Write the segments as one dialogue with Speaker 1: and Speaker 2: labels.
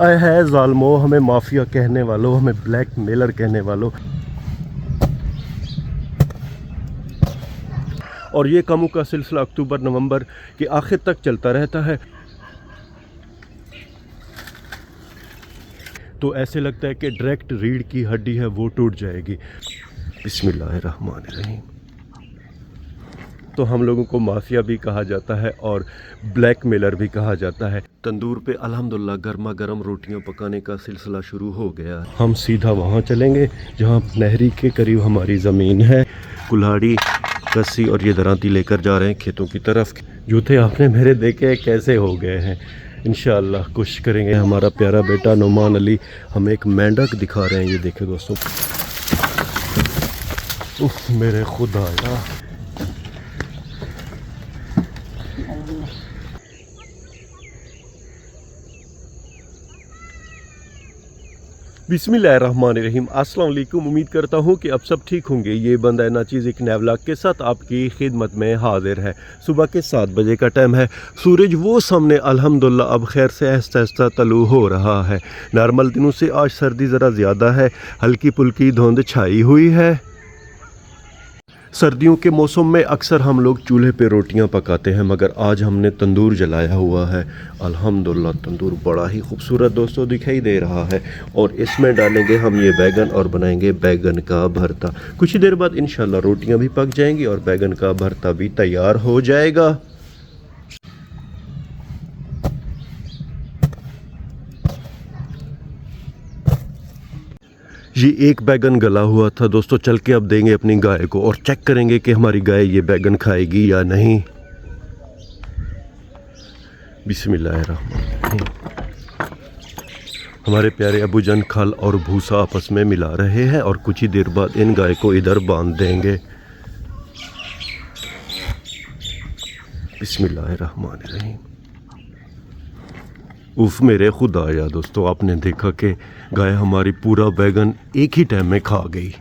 Speaker 1: आए है ज़ालमो, हमें माफिया कहने वालों, हमें ब्लैक मेलर कहने वालों। और ये कामों का सिलसिला अक्टूबर नवंबर के आखिर तक चलता रहता है। तो ऐसे लगता है कि डायरेक्ट रीढ़ की हड्डी है वो टूट जाएगी। बिस्मिल्लाहिर्रहमानिर्रहीम। तो हम लोगों को माफिया भी कहा जाता है और ब्लैक मेलर भी कहा जाता है। तंदूर पे अल्हम्दुलिल्लाह गर्मा गर्म रोटियां पकाने का सिलसिला शुरू हो गया। हम सीधा वहाँ चलेंगे जहाँ नहरी के करीब हमारी ज़मीन है। कुल्हाड़ी, कस्सी और ये दरांती लेकर जा रहे हैं खेतों की तरफ। जूते आपने मेरे देखे कैसे हो गए हैं। इंशाअल्लाह कोशिश करेंगे। हमारा प्यारा बेटा नुमान अली हमें एक मेंढक दिखा रहे हैं। ये देखे दोस्तों, उफ मेरे खुदाया। बिस्मिल्लाहिर्रहमानिर्रहीम। अस्सलाम वालेकुम। उम्मीद करता हूँ कि अब सब ठीक होंगे। ये बंदा नाचीज़ एक नए व्लॉग के साथ आपकी खिदमत में हाजिर है। सुबह के 7 बजे का टाइम है। सूरज वो सामने अल्हम्दुलिल्लाह अब खैर से आहिस्ता आहिस्ता तलू हो रहा है। नॉर्मल दिनों से आज सर्दी ज़रा ज़्यादा है। हल्की पुल्की धुंध छाई हुई है। सर्दियों के मौसम में अक्सर हम लोग चूल्हे पे रोटियां पकाते हैं, मगर आज हमने तंदूर जलाया हुआ है। अल्हम्दुलिल्लाह तंदूर बड़ा ही खूबसूरत दोस्तों दिखाई दे रहा है। और इसमें डालेंगे हम ये बैगन और बनाएंगे बैगन का भरता। कुछ ही देर बाद इंशाल्लाह रोटियां भी पक जाएंगी और बैगन का भरता भी तैयार हो जाएगा। ये एक बैगन गला हुआ था दोस्तों। चल के अब देंगे अपनी गाय को और चेक करेंगे कि हमारी गाय ये बैगन खाएगी या नहीं। बिस्मिल्लाहिर्रहमानिर्रहीम। हमारे प्यारे अबू जान खल और भूसा आपस में मिला रहे हैं और कुछ ही देर बाद इन गाय को इधर बांध देंगे। बिस्मिल्लाहिर्रहमानिर्रहीम। उफ मेरे खुदाया दोस्तों, आपने देखा कि गाय हमारी पूरा बैगन एक ही टाइम में खा गई।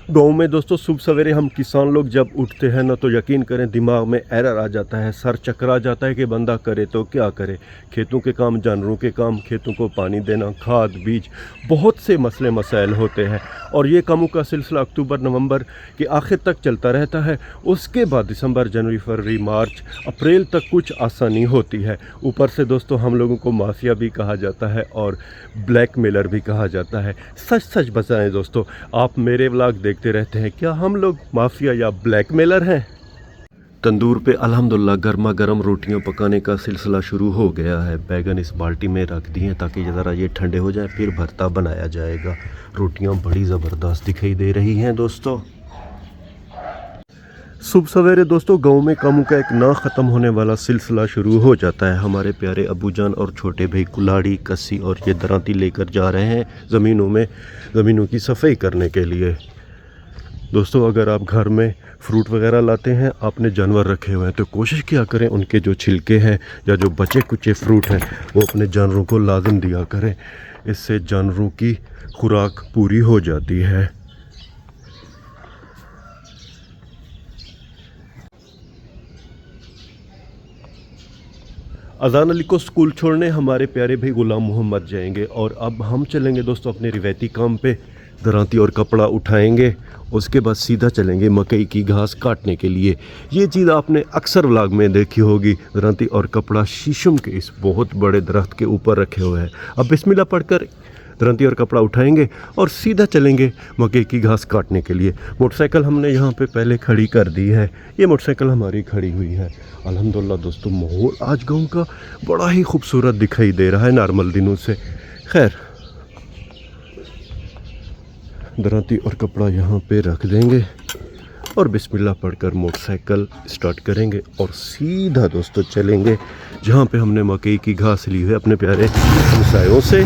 Speaker 1: गाँव में दोस्तों सुबह सवेरे हम किसान लोग जब उठते हैं ना, तो यकीन करें दिमाग में एरर आ जाता है, सर चकरा जाता है कि बंदा करे तो क्या करे। खेतों के काम, जानवरों के काम, खेतों को पानी देना, खाद बीज, बहुत से मसले मसाइल होते हैं। और ये कामों का सिलसिला अक्टूबर नवंबर के आखिर तक चलता रहता है। उसके बाद दिसंबर, जनवरी, फरवरी, मार्च, अप्रैल तक कुछ आसानी होती है। ऊपर से दोस्तों हम लोगों को माफिया भी कहा जाता है और ब्लैक मेलर भी कहा जाता है। सच सच बताएं दोस्तों, आप मेरे व्लॉग देखते रहते हैं, क्या हम लोग माफिया या ब्लैक मेलर हैं? तंदूर पे अल्हम्दुलिल्लाह गर्मा गर्म रोटियां पकाने का सिलसिला शुरू हो गया है। बैगन इस बाल्टी में रख दिए हैं ताकि ज़रा ये ठंडे हो जाए, फिर भरता बनाया जाएगा। रोटियां बड़ी ज़बरदस्त दिखाई दे रही हैं दोस्तों। सुबह सवेरे दोस्तों गांव में कामों का एक ना ख़त्म होने वाला सिलसिला शुरू हो जाता है। हमारे प्यारे अबू जान और छोटे भाई कुल्हाड़ी, कस्सी और ये दरांती लेकर जा रहे हैं ज़मीनों की सफाई करने के लिए। दोस्तों अगर आप घर में फ्रूट वगैरह लाते हैं, आपने जानवर रखे हुए हैं, तो कोशिश किया करें उनके जो छिलके हैं या जो बचे कुचे फ्रूट हैं वो अपने जानवरों को लाजम दिया करें। इससे जानवरों की खुराक पूरी हो जाती है। अजान अली को स्कूल छोड़ने हमारे प्यारे भाई गुलाम मोहम्मद जाएंगे और अब हम चलेंगे दोस्तों अपने रिवायती काम पे। दरांती और कपड़ा उठाएंगे, उसके बाद सीधा चलेंगे मकई की घास काटने के लिए। ये चीज़ आपने अक्सर व्लॉग में देखी होगी। दरांती और कपड़ा शीशम के इस बहुत बड़े दरख्त के ऊपर रखे हुए हैं। अब बिस्मिल्लाह पढ़कर दरांती और कपड़ा उठाएंगे और सीधा चलेंगे मकई की घास काटने के लिए। मोटरसाइकिल हमने यहाँ पे पहले खड़ी कर दी है। ये मोटरसाइकिल हमारी खड़ी हुई है। अल्हम्दुलिल्लाह दोस्तों माहौल आज गाँव का बड़ा ही खूबसूरत दिखाई दे रहा है नॉर्मल दिनों से। खैर दरांती और कपड़ा यहाँ पे रख देंगे और बिस्मिल्लाह पढ़कर मोटरसाइकिल स्टार्ट करेंगे और सीधा दोस्तों चलेंगे जहाँ पे हमने मकई की घास ली है अपने प्यारे हमसायों से।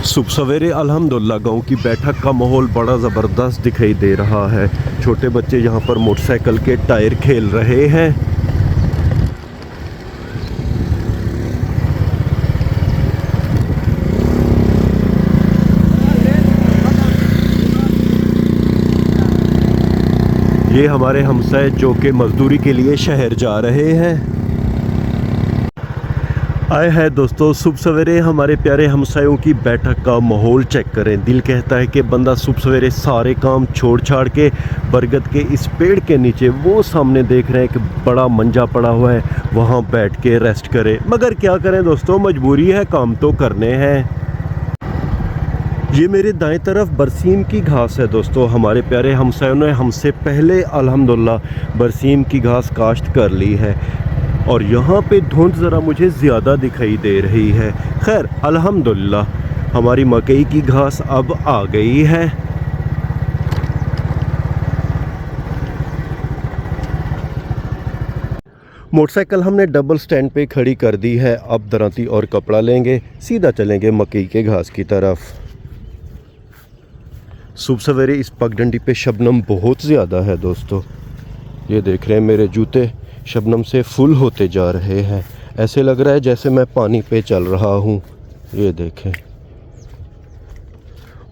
Speaker 1: सुबह सवेरे अल्हम्दुलिल्लाह गाँव की बैठक का माहौल बड़ा ज़बरदस्त दिखाई दे रहा है। छोटे बच्चे यहाँ पर मोटरसाइकिल के टायर खेल रहे हैं। ये हमारे हमसाए जो कि मजदूरी के लिए शहर जा रहे हैं। आए हैं दोस्तों, सुबह सवेरे हमारे प्यारे हमसायों की बैठक का माहौल चेक करें। दिल कहता है कि बंदा सुबह सवेरे सारे काम छोड़ छाड़ के बरगद के इस पेड़ के नीचे, वो सामने देख रहे हैं कि बड़ा मंजा पड़ा हुआ है, वहाँ बैठ के रेस्ट करे। मगर क्या करें दोस्तों, मजबूरी है, काम तो करने हैं। ये मेरे दाएं तरफ बरसीम की घास है दोस्तों। हमारे प्यारे हमसायों ने हमसे पहले अल्हम्दुलिल्लाह बरसीम की घास काश्त कर ली है और यहाँ पे धुंध ज़रा मुझे ज़्यादा दिखाई दे रही है। खैर अल्हम्दुलिल्लाह हमारी मकई की घास अब आ गई है। मोटरसाइकिल हमने डबल स्टैंड पे खड़ी कर दी है। अब दरांती और कपड़ा लेंगे, सीधा चलेंगे मकई के घास की तरफ। सुबह सवेरे इस पगडंडी पे शबनम बहुत ज़्यादा है दोस्तों। ये देख रहे हैं मेरे जूते शबनम से फुल होते जा रहे हैं। ऐसे लग रहा है जैसे मैं पानी पे चल रहा हूँ। ये देखें,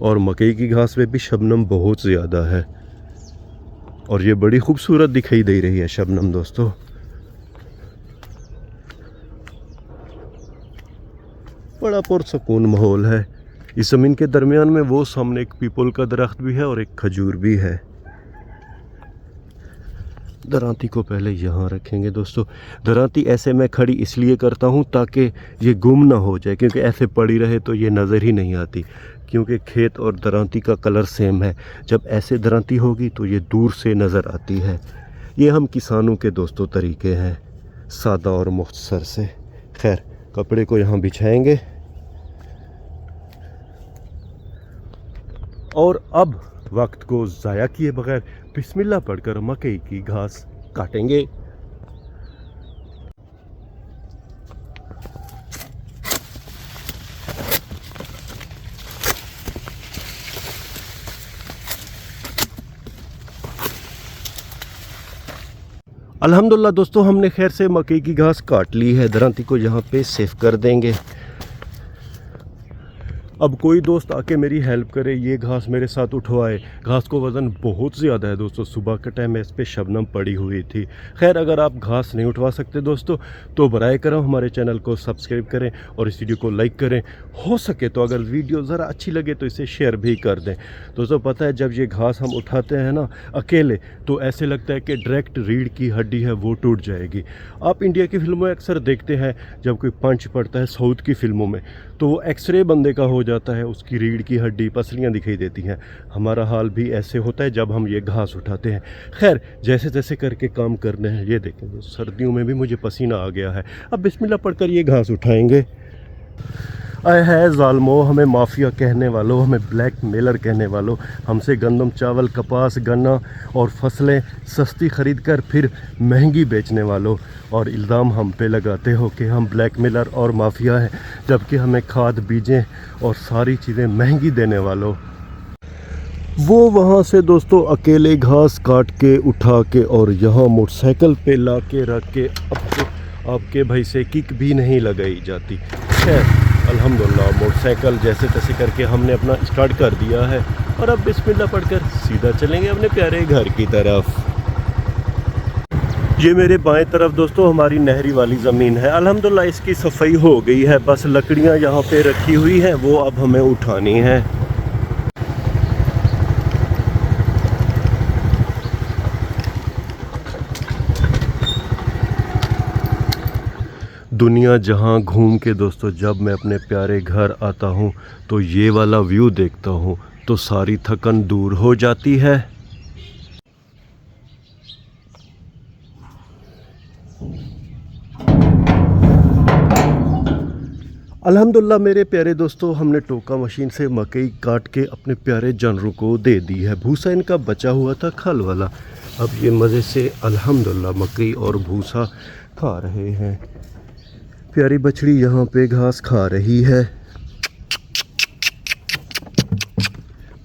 Speaker 1: और मकई की घास पे भी शबनम बहुत ज़्यादा है और ये बड़ी खूबसूरत दिखाई दे रही है शबनम दोस्तों। बड़ा पुरसकून माहौल है। इस ज़मीन के दरमियान में वो सामने एक पीपल का दरख्त भी है और एक खजूर भी है। दरांती को पहले यहाँ रखेंगे दोस्तों। दरांती ऐसे मैं खड़ी इसलिए करता हूँ ताकि ये गुम ना हो जाए, क्योंकि ऐसे पड़ी रहे तो ये नज़र ही नहीं आती, क्योंकि खेत और दरांती का कलर सेम है। जब ऐसे दरांती होगी तो ये दूर से नज़र आती है। ये हम किसानों के दोस्तों तरीके हैं, सादा और मुख्तसर से। खैर कपड़े को यहाँ बिछाएंगे और अब वक्त को ज़ाया किए बगैर बिस्मिल्लाह पढ़कर मकई की घास काटेंगे। अल्हम्दुलिल्लाह दोस्तों, हमने खैर से मकई की घास काट ली है। दरांती को यहाँ पे सेफ कर देंगे। अब कोई दोस्त आके मेरी हेल्प करे, ये घास मेरे साथ उठवाए। घास को वज़न बहुत ज़्यादा है दोस्तों। सुबह के टाइम में इस पर शबनम पड़ी हुई थी। खैर अगर आप घास नहीं उठवा सकते दोस्तों तो बराए करम हमारे चैनल को सब्सक्राइब करें और इस वीडियो को लाइक करें। हो सके तो अगर वीडियो ज़रा अच्छी लगे तो इसे शेयर भी कर दें दोस्तों। पता है जब ये घास हम उठाते हैं ना अकेले, तो ऐसे लगता है कि डायरेक्ट रीढ़ की हड्डी है वो टूट जाएगी। आप इंडिया की फिल्मों में अक्सर देखते हैं जब कोई पंच पड़ता है साउथ की फिल्मों में, तो वो एक्सरे बंदे का हो जाता है, उसकी रीढ़ की हड्डी पसलियाँ दिखाई देती हैं। हमारा हाल भी ऐसे होता है जब हम ये घास उठाते हैं। खैर जैसे तैसे करके काम करने हैं। ये देखें, सर्दियों में भी मुझे पसीना आ गया है। अब बिस्मिल्लाह पढ़कर ये घास उठाएंगे। आए है ज़ालमो, हमें माफिया कहने वालों, हमें ब्लैक मेलर कहने वालों, हमसे गंदम चावल कपास गन्ना और फसलें सस्ती ख़रीद कर फिर महंगी बेचने वालों, और इल्ज़ाम हम पे लगाते हो कि हम ब्लैक मेलर और माफिया हैं, जबकि हमें खाद बीजें और सारी चीज़ें महंगी देने वालों। वो वहाँ से दोस्तों अकेले घास काट के उठा के और यहाँ मोटरसाइकिल पे ला के रख के आपके भाई से किक भी नहीं लगाई जाती। खैर अल्हम्दुलिल्लाह मोटरसाइकिल जैसे तैसे करके हमने अपना स्टार्ट कर दिया है और अब बिस्मिल्लाह पढ़कर सीधा चलेंगे अपने प्यारे घर की तरफ। ये मेरे बाएं तरफ दोस्तों हमारी नहरी वाली ज़मीन है। अल्हम्दुलिल्लाह इसकी सफाई हो गई है, बस लकड़ियाँ यहाँ पे रखी हुई हैं, वो अब हमें उठानी है। दुनिया जहाँ घूम के दोस्तों जब मैं अपने प्यारे घर आता हूँ तो ये वाला व्यू देखता हूँ तो सारी थकन दूर हो जाती है। अल्हम्दुलिल्लाह मेरे प्यारे दोस्तों, हमने टोका मशीन से मकई काट के अपने प्यारे जानवरों को दे दी है। भूसा इनका बचा हुआ था खल वाला। अब ये मज़े से अल्हम्दुलिल्लाह मकई और भूसा खा रहे हैं। प्यारी बछड़ी यहाँ पे घास खा रही है।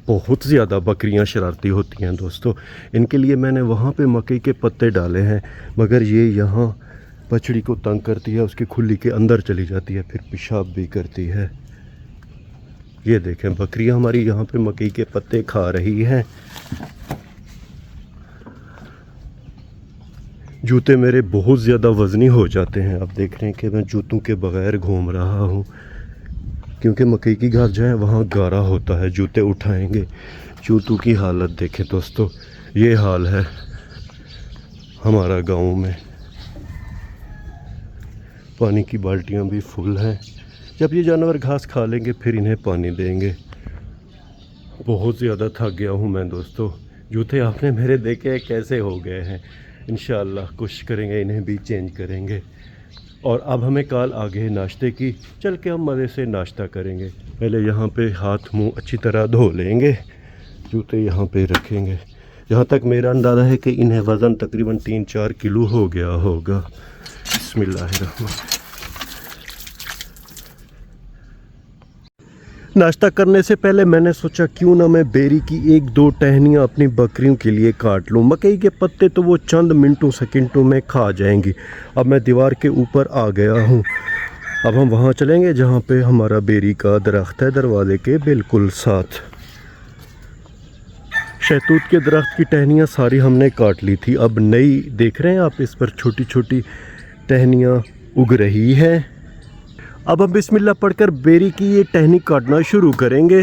Speaker 1: बहुत ज़्यादा बकरियाँ शरारती होती हैं दोस्तों। इनके लिए मैंने वहाँ पे मकई के पत्ते डाले हैं, मगर ये यहाँ बछड़ी को तंग करती है, उसकी खुली के अंदर चली जाती है, फिर पेशाब भी करती है। ये देखें बकरियाँ हमारी यहाँ पे मकई के पत्ते खा रही हैं। जूते मेरे बहुत ज़्यादा वज़नी हो जाते हैं। आप देख रहे हैं कि मैं जूतों के बग़ैर घूम रहा हूँ, क्योंकि मकई की घास जो है वहाँ गारा होता है। जूते उठाएंगे, जूतों की हालत देखें दोस्तों, ये हाल है हमारा गांव में। पानी की बाल्टियाँ भी फुल हैं। जब ये जानवर घास खा लेंगे फिर इन्हें पानी देंगे। बहुत ज़्यादा थक गया हूँ मैं दोस्तों। जूते आपने मेरे देखे कैसे हो गए हैं। इंशाअल्लाह कोशिश करेंगे इन्हें भी चेंज करेंगे। और अब हमें कॉल आ गई है नाश्ते की। चल के हम मज़े से नाश्ता करेंगे। पहले यहाँ पे हाथ मुंह अच्छी तरह धो लेंगे, जूते यहाँ पे रखेंगे। जहाँ तक मेरा अंदाज़ा है कि इन्हें वज़न तकरीबन 3-4 किलो हो गया होगा। बिस्मिल्लाहिर्रहमान। नाश्ता करने से पहले मैंने सोचा क्यों ना मैं बेरी की 1-2 टहनियाँ अपनी बकरियों के लिए काट लूँ। मकई के पत्ते तो वो चंद मिनटों सेकंडों में खा जाएंगी। अब मैं दीवार के ऊपर आ गया हूँ। अब हम वहाँ चलेंगे जहाँ पे हमारा बेरी का दरख्त है, दरवाजे के बिल्कुल साथ। शहतूत के दरख्त की टहनियाँ सारी हमने काट ली थी। अब नई देख रहे हैं आप, इस पर छोटी छोटी टहनियाँ उग रही हैं। अब हम बिस्मिल्लाह पढ़कर बेरी की ये टहनी काटना शुरू करेंगे।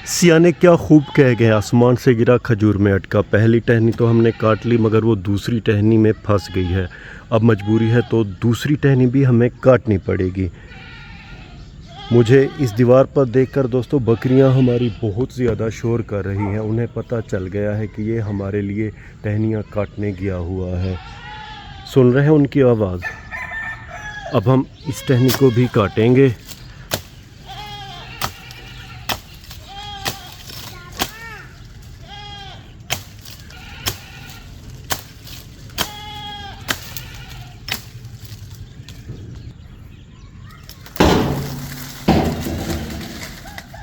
Speaker 1: सियाने क्या खूब कह गए, आसमान से गिरा खजूर में अटका। पहली टहनी तो हमने काट ली मगर वो दूसरी टहनी में फंस गई है। अब मजबूरी है तो दूसरी टहनी भी हमें काटनी पड़ेगी। मुझे इस दीवार पर देखकर दोस्तों बकरियां हमारी बहुत ज़्यादा शोर कर रही हैं। उन्हें पता चल गया है कि ये हमारे लिए टहनियां काटने गया हुआ है। सुन रहे हैं उनकी आवाज़। अब हम इस टहनी को भी काटेंगे।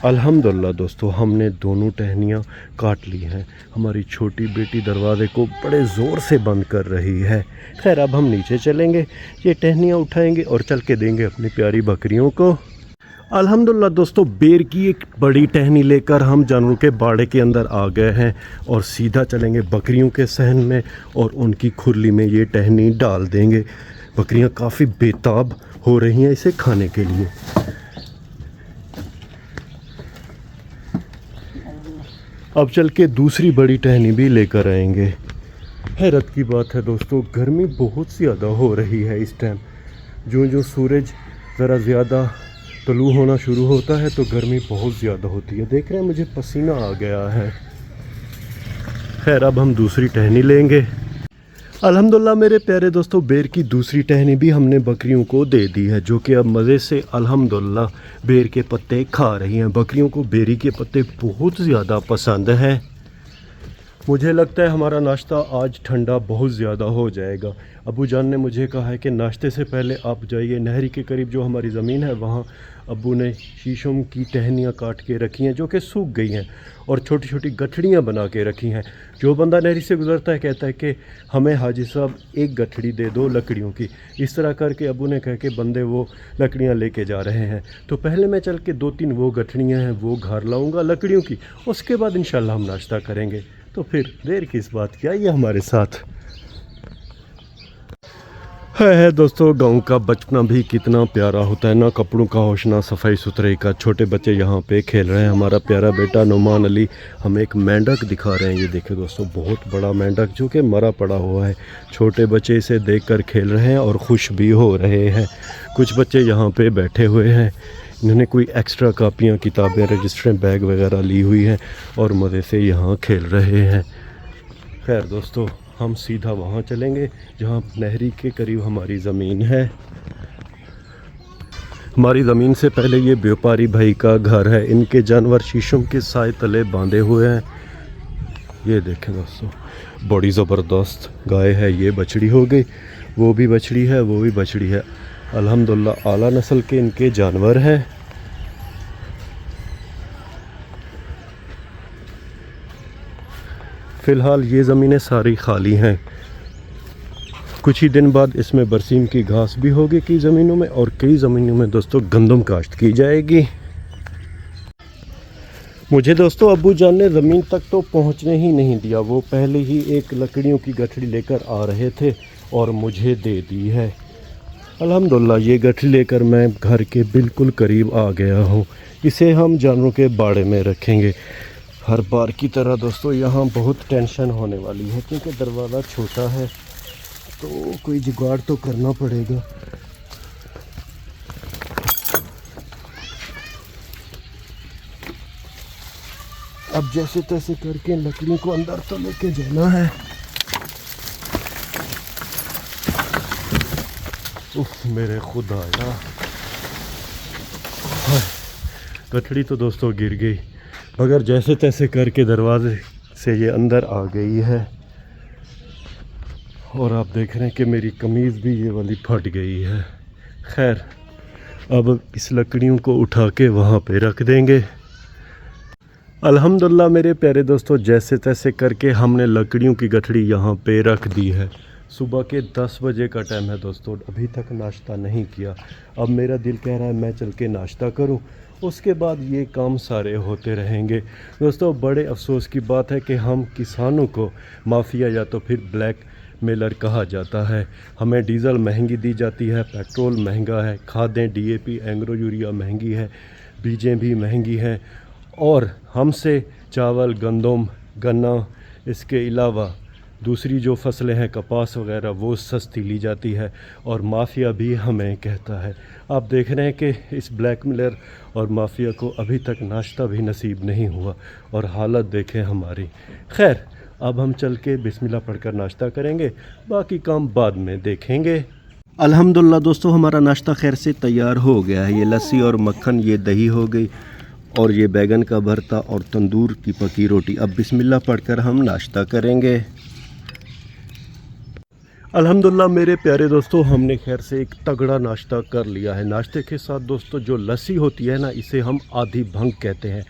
Speaker 1: अल्हम्दुलिल्लाह दोस्तों, हमने दोनों टहनियाँ काट ली हैं। हमारी छोटी बेटी दरवाज़े को बड़े ज़ोर से बंद कर रही है। खैर अब हम नीचे चलेंगे, ये टहनियाँ उठाएंगे और चल के देंगे अपनी प्यारी बकरियों को। अल्हम्दुलिल्लाह दोस्तों, बेर की एक बड़ी टहनी लेकर हम जानवरों के बाड़े के अंदर आ गए हैं और सीधा चलेंगे बकरियों के सहन में और उनकी खुरली में ये टहनी डाल देंगे। बकरियां काफ़ी बेताब हो रही हैं इसे खाने के लिए। अब चल के दूसरी बड़ी टहनी भी लेकर आएंगे। हैरत की बात है दोस्तों, गर्मी बहुत ज़्यादा हो रही है इस टाइम। जो सूरज ज़रा ज़्यादा तलू होना शुरू होता है तो गर्मी बहुत ज़्यादा होती है। देख रहे हैं मुझे पसीना आ गया है। खैर अब हम दूसरी टहनी लेंगे। अल्हम्दुलिल्लाह मेरे प्यारे दोस्तों, बेर की दूसरी टहनी भी हमने बकरियों को दे दी है, जो कि अब मज़े से अल्हम्दुलिल्लाह बेर के पत्ते खा रही हैं। बकरियों को बेरी के पत्ते बहुत ज़्यादा पसंद हैं। मुझे लगता है हमारा नाश्ता आज ठंडा बहुत ज़्यादा हो जाएगा। अबू जान ने मुझे कहा है कि नाश्ते से पहले आप जाइए नहरी के करीब, जो हमारी ज़मीन है वहाँ अबू ने शीशम की टहनियाँ काट के रखी हैं जो कि सूख गई हैं और छोटी छोटी गठड़ियाँ बना के रखी हैं। जो बंदा नहरी से गुज़रता है कहता है कि हमें हाजी साहब एक गठड़ी दे दो लकड़ियों की। इस तरह करके अबू ने कहा कि बंदे वो लकड़ियाँ लेके जा रहे हैं। तो पहले मैं चल के 2-3 वो गठड़ियाँ हैं वो घर लाऊँगा लकड़ियों की, उसके बाद इंशाल्लाह हम नाश्ता करेंगे। तो फिर देर किस बात की, आइए हमारे साथ। है दोस्तों, गांव का बचपना भी कितना प्यारा होता है ना, कपड़ों का होश ना सफाई सुथराई का। छोटे बच्चे यहाँ पे खेल रहे हैं। हमारा प्यारा बेटा नुमान अली हमें एक मेंढक दिखा रहे हैं। ये देखें दोस्तों, बहुत बड़ा मेंढक जो कि मरा पड़ा हुआ है। छोटे बच्चे इसे देखकर खेल रहे हैं और खुश भी हो रहे हैं। कुछ बच्चे यहाँ पे बैठे हुए हैं, इन्होंने कोई एक्स्ट्रा कापियाँ किताबें रजिस्टर बैग वगैरह ली हुई हैं और मज़े से यहाँ खेल रहे हैं। खैर दोस्तों, हम सीधा वहाँ चलेंगे जहाँ नहरी के करीब हमारी ज़मीन है। हमारी ज़मीन से पहले ये व्यापारी भाई का घर है। इनके जानवर शीशम के साए तले बांधे हुए हैं। ये देखें दोस्तों, बड़ी ज़बरदस्त गाय है। ये बछड़ी हो गई, वो भी बछड़ी है, वो भी बछड़ी है। अल्हम्दुलिल्लाह आला नस्ल के इनके जानवर हैं। फ़िलहाल ये ज़मीनें सारी खाली हैं। कुछ ही दिन बाद इसमें बरसीम की घास भी होगी कई ज़मीनों में, और कई ज़मीनों में दोस्तों गंदम काश्त की जाएगी। मुझे दोस्तों अब्बू जान ने ज़मीन तक तो पहुंचने ही नहीं दिया। वो पहले ही एक लकड़ियों की गठरी लेकर आ रहे थे और मुझे दे दी है। अल्हम्दुलिल्लाह ये गठरी लेकर मैं घर के बिल्कुल करीब आ गया हूँ। इसे हम जानवरों के बाड़े में रखेंगे। हर बार की तरह दोस्तों यहाँ बहुत टेंशन होने वाली है क्योंकि दरवाज़ा छोटा है, तो कोई जुगाड़ तो करना पड़ेगा। अब जैसे तैसे करके लकड़ी को अंदर तो लेके जाना है। उफ मेरे खुदा यार, गठड़ी तो दोस्तों गिर गई, मगर जैसे तैसे करके दरवाजे से ये अंदर आ गई है। और आप देख रहे हैं कि मेरी कमीज़ भी ये वाली फट गई है। खैर अब इस लकड़ियों को उठा के वहाँ पे रख देंगे। अल्हम्दुलिल्लाह मेरे प्यारे दोस्तों, जैसे तैसे करके हमने लकड़ियों की गठड़ी यहाँ पे रख दी है। सुबह के 10 बजे का टाइम है दोस्तों, अभी तक नाश्ता नहीं किया। अब मेरा दिल कह रहा है मैं चल के नाश्ता करूं, उसके बाद ये काम सारे होते रहेंगे। दोस्तों बड़े अफसोस की बात है कि हम किसानों को माफिया या तो फिर ब्लैक मेलर कहा जाता है। हमें डीज़ल महंगी दी जाती है, पेट्रोल महंगा है, खादें DAP एंग्रो यूरिया महंगी है, बीजें भी महंगी हैं, और हमसे चावल, गंदम, गन्ना, इसके अलावा दूसरी जो फसलें हैं कपास वगैरह वो सस्ती ली जाती है और माफिया भी हमें कहता है। आप देख रहे हैं कि इस ब्लैक मेलर और माफिया को अभी तक नाश्ता भी नसीब नहीं हुआ और हालत देखें हमारी। खैर अब हम चल के बिस्मिल्लाह पढ़कर नाश्ता करेंगे, बाकी काम बाद में देखेंगे। अल्हम्दुलिल्लाह दोस्तों हमारा नाश्ता खैर से तैयार हो गया है। ये लस्सी और मक्खन, ये दही हो गई और ये बैगन का भरता और तंदूर की पकी रोटी। अब बिस्मिल्लाह पढ़कर हम नाश्ता करेंगे। अल्हम्दुलिल्लाह मेरे प्यारे दोस्तों, हमने खैर से एक तगड़ा नाश्ता कर लिया है। नाश्ते के साथ दोस्तों जो लस्सी होती है ना, इसे हम आधी भंग कहते हैं।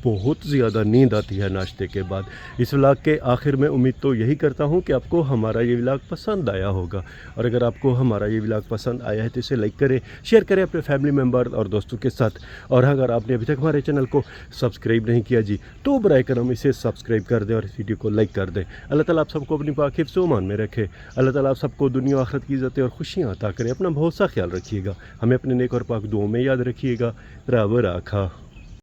Speaker 1: बहुत ज़्यादा नींद आती है नाश्ते के बाद। इस व्लॉग के आखिर में उम्मीद तो यही करता हूँ कि आपको हमारा ये व्लॉग पसंद आया होगा, और अगर आपको हमारा ये व्लॉग पसंद आया है तो इसे लाइक करें, शेयर करें अपने फैमिली मेम्बर और दोस्तों के साथ। और अगर आपने अभी तक हमारे चैनल को सब्सक्राइब नहीं किया जी, तो बराए करम इसे सब्सक्राइब कर दें और इस वीडियो को लाइक कर दें। अल्लाह ताला आप सबको अपनी पाक हिफ्ज़ व अमान में रखे। अल्लाह ताला आप सबको दुनिया आखिरत की इज़्ज़तें और खुशियाँ अता करें। अपना बहुत सा ख्याल रखिएगा, हमें अपने नेक और पाक दुआओं में याद रखिएगा। रब राखा।